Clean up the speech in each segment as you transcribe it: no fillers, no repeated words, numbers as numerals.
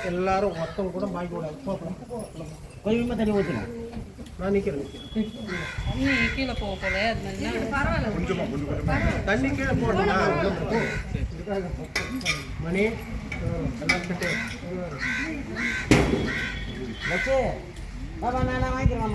எல்லாரும் மொத்தம் கூட மாய்க்க கூடாது. கொஞ்சமா தண்ணி ஊற்றுங்க. நான் நிற்கிறேன். தண்ணி கீழே போக போல தண்ணி கீழே போடணுமா மணி பாபா நான் வாங்கிக்கிறேன்.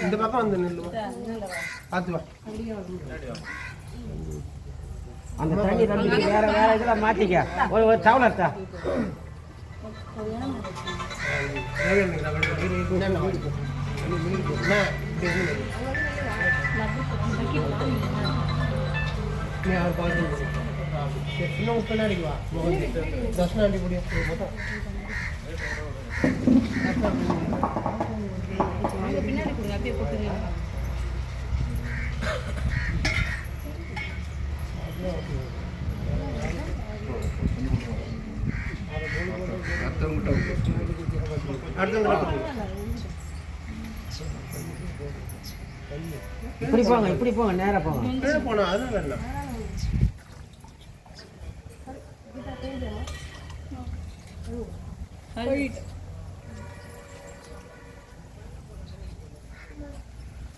இந்த பக்கம் வந்து நில்லு பார்த்து வா. அந்த தண்ணி வேற வேற இதெல்லாம் மாற்றிக்க. ஒரு டவுலர்த்தா இன்னும் பின்னாடி வா. தர்ஷனா அடி முடியும் பின்னாடி கொடுங்க. அப்படியே போட்டுருங்க. இப்படி போங்க, இப்படி போங்க, நேரா போங்க. போனா அது வேண்டாம்.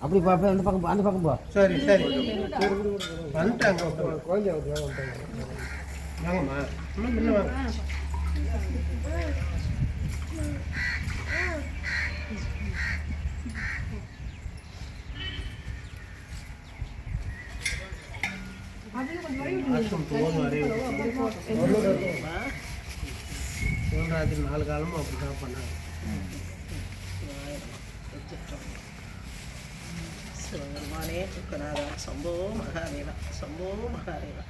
அப்படி பாப்பா அந்த பக்கம், அந்த பக்கம் போ. சரி சரி வந்துட்டாங்க. குழந்தைய வந்துட்டாங்க. வாங்கம்மா இன்னும் முன்ன வாங்க. சிவராத்திரி 4 காலமும் அப்படிதான் பண்ணாங்க. சிவபெருமானே துக்கநாதா சம்போ மகாதேவா, சம்போ மகாதேவா,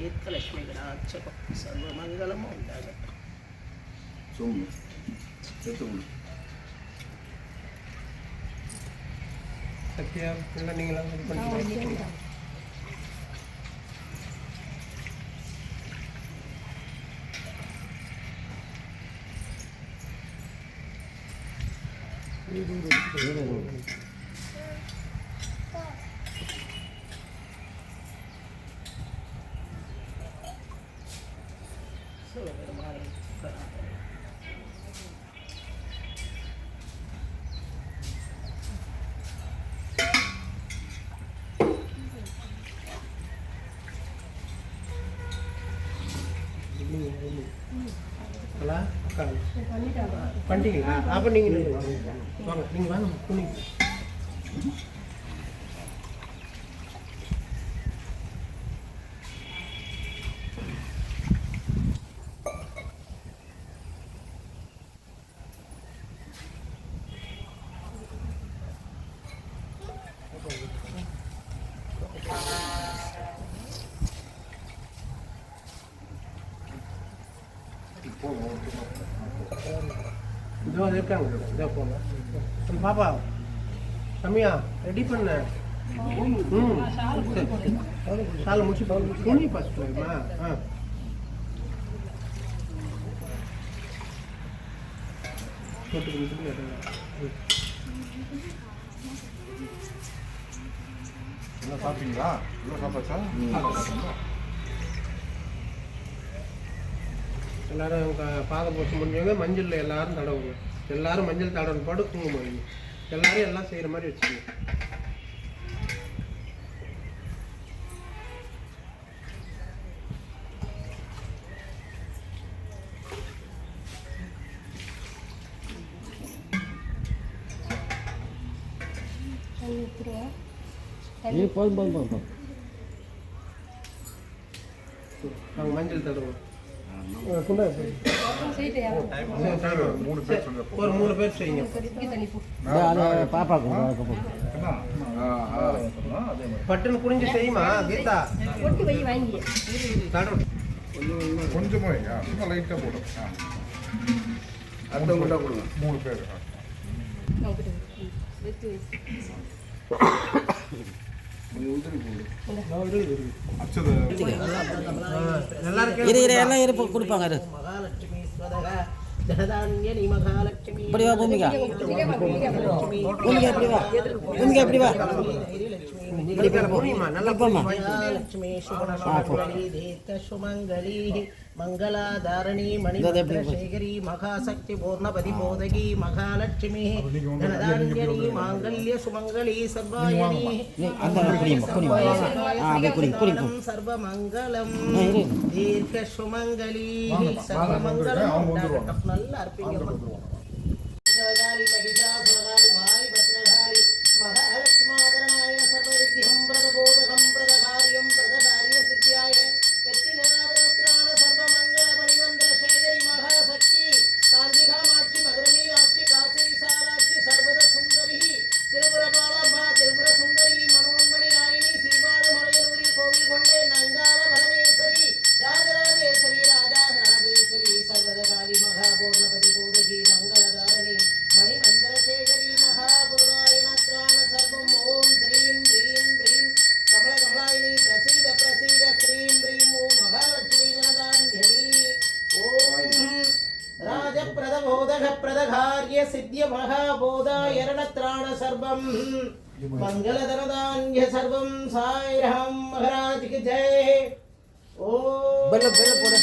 ஏத்தலட்சுமி கடாட்சகம் சர்வமங்கலமும் உண்டாக. சத்யா நீங்களா பண்ணிட்டீங்களா? அப்போ நீங்கள் வாங்க, நீங்கள் வாங்க துணி. இதோ இருக்காங்க, இதோ போங்க. பாப்பா ரம்யா ரெடி பண்ண. சாலை முடிச்சு துணி ஃபஸ்ட் போயிடுமா? என்ன சாப்பிட்டீங்களா? என்ன சாப்பாச்சா? எல்லாரும் பாதம் போட்டு முடிஞ்சவங்க மஞ்சள் எல்லாரும் தடவுங்க. எல்லாரும் மஞ்சள் தடவை போட்டு குங்குமம் வைங்க. எல்லாரும் எல்லாம் செய்கிற மாதிரி வச்சுக்கோங்க. அவங்க மஞ்சள் தடவை ஒரு 3 பேர் செய்யுங்க. பட்டுன்னு புரிஞ்சு செய்யுமா கீதா? கொஞ்சமா லைட்டா போடும். அடுத்த முட்டை கொடுங்க. 3 பேர். கொடுப்பாங்க. இப்படிவா பூமிகா, பூமிகா எப்படிவா, பூமிகா எப்படிவா, मंगलाधारणी मणिभद्रशेखरी महाशक्ति पूर्णपति बोधकी महालक्ष्मी धनधान्यनी मांगल्य सुमंगली सर्वायणी सर्वमंगलम दीर्घ सुमंगली सर्वमंगलम நல்லா இருப்பீங்க. सर्वगाली महिषासुरगाली भारी भद्रगाली महालक्ष्मादरणाय सर्वविद्यं प्रदबोधकं प्रदकार्यं प्रदकार्य सिद्ध्याय यत्तिनादरत्राण सर्वमंगल मणिभद्रशेखरी महाशक्ति कांचीकामाक्षी मधुरमीनाक्षी काशी विशालाक्षी सर्वद सुंदरी तिरुपुरपालम्मा तिरुपुर सुंदरी मनोन्मणि नायिनी श्रीबाणुमलयनूरी कोविल कोंडे नंगाल परमेश्वरी राजराजेश्वरी राजाराजेश्वरी सर्वदकाली महापूर्णपति बोधकी मंगलधारिणी मणिभद्रशेखरी महापुरायणत्राण सर्वं ओम श्रीं ह्रीं ह्रीं कमलकमलायिनी प्रसीद प्रसीद श्रीं ह्रीं ओम महालक्ष्मी धनधान्यनी ओम राजप्रदबोधक प्रदकार्य सिद्ध्य महाबोधायरणत्राण सर्वं मंगलधनधान्य सर्वं साई राम महाराज की जय। ओम बेल बेल போடு.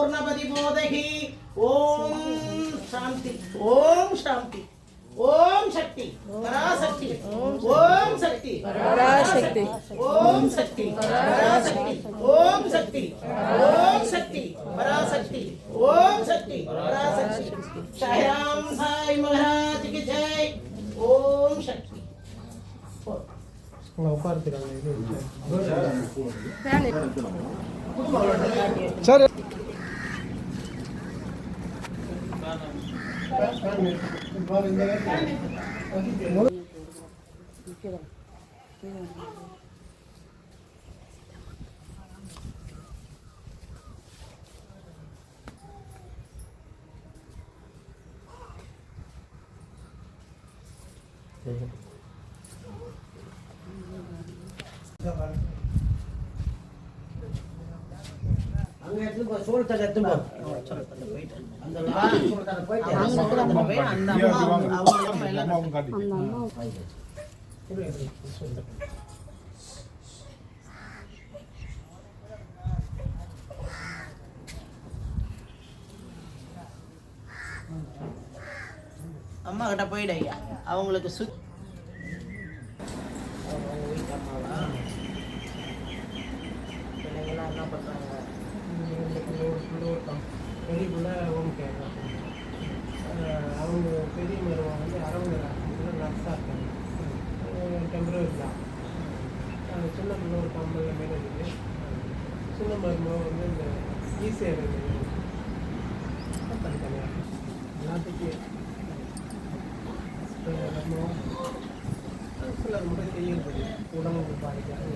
பூர்ணபதி போதகி. ஓம் சாந்தி. ஓம் சாந்தி. ஓம் சக்தி பராசக்தி. ஓம் சக்தி பராசக்தி. ஓம் சக்தி பராசக்தி. ஓம் சக்தி. ஓம் சக்தி பராசக்தி. ஓம் சக்தி பராசக்தி. சாய்ராம் சாய் மகாராஜ் की जय. ஓம் சக்தி. சரி அங்க எடுத்து போ, சோளத்தை எடுத்து போ. அந்த லாரி சோளத்தை போயிட்டு அந்த அம்மா அவங்க எல்லாம் அம்மாவும் காட்டி அம்மா கிட்ட போயிடு ஐயா. அவங்களுக்கு பிள்ளைங்களாம் என்ன பண்றாங்க? பெரியக்குள்ள ஓம் கேட்குறாங்க. அவங்க பெரிய மருமகன் வந்து அரவங்க நர்ஸாக இருக்காங்க. டெம்பரரி தான். சின்ன பிள்ளை ஒரு கம்பெனியில் மேலே இருக்குது. சின்ன மருமகன் வந்து இந்த ஈஸியாக இருக்குது. தனித்தனியாக எல்லாத்துக்கும் சிலர் மட்டும் செய்யறது உடம்பு பாதிக்காது.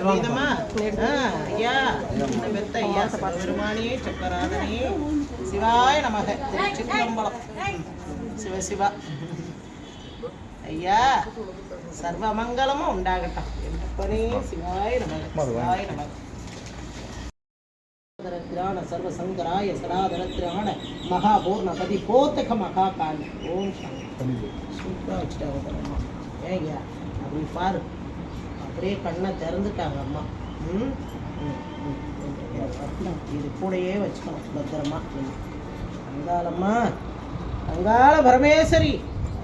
வேதமா? ஐயா இந்த மெத்த ஐயா சிவபெருமானே சக்கராதனே சிவாய நமக. சிதம்பரம் சிவ சிவா. ஐயா சர்வமங்கலமும் உண்டாகட்டும். எப்பனே சிவாய நமக. சிவாய நமக. திராண சர்வ சங்கராய சராதரத்திரான மகாபூர்ணபதி போத்தக மகாகாலி. ஓம் சாந்தி. சூப்பராக வச்சுட்டாங்க. ஏன் ஐயா அப்படி பாரு, அப்படியே கண்ணை திறந்துட்டாங்க அம்மா. இது கூடையே வச்சுக்கணும் பத்திரமா. அங்காளம்மா, அங்காள பரமேஸ்வரி,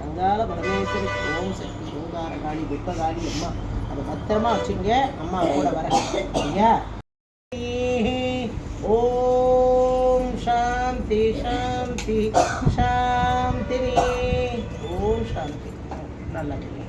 அங்காள பரமேஸ்வரி. ஓம் சக்தி ஓங்காரகாளி புத்தகாளி அம்மா. அதை பத்திரமா வச்சுங்க. அம்மா கூட வர ஐயா. ஓம் சாந்தி சாந்தி சாந்தி. ஓம் சாந்தி. நல்லது.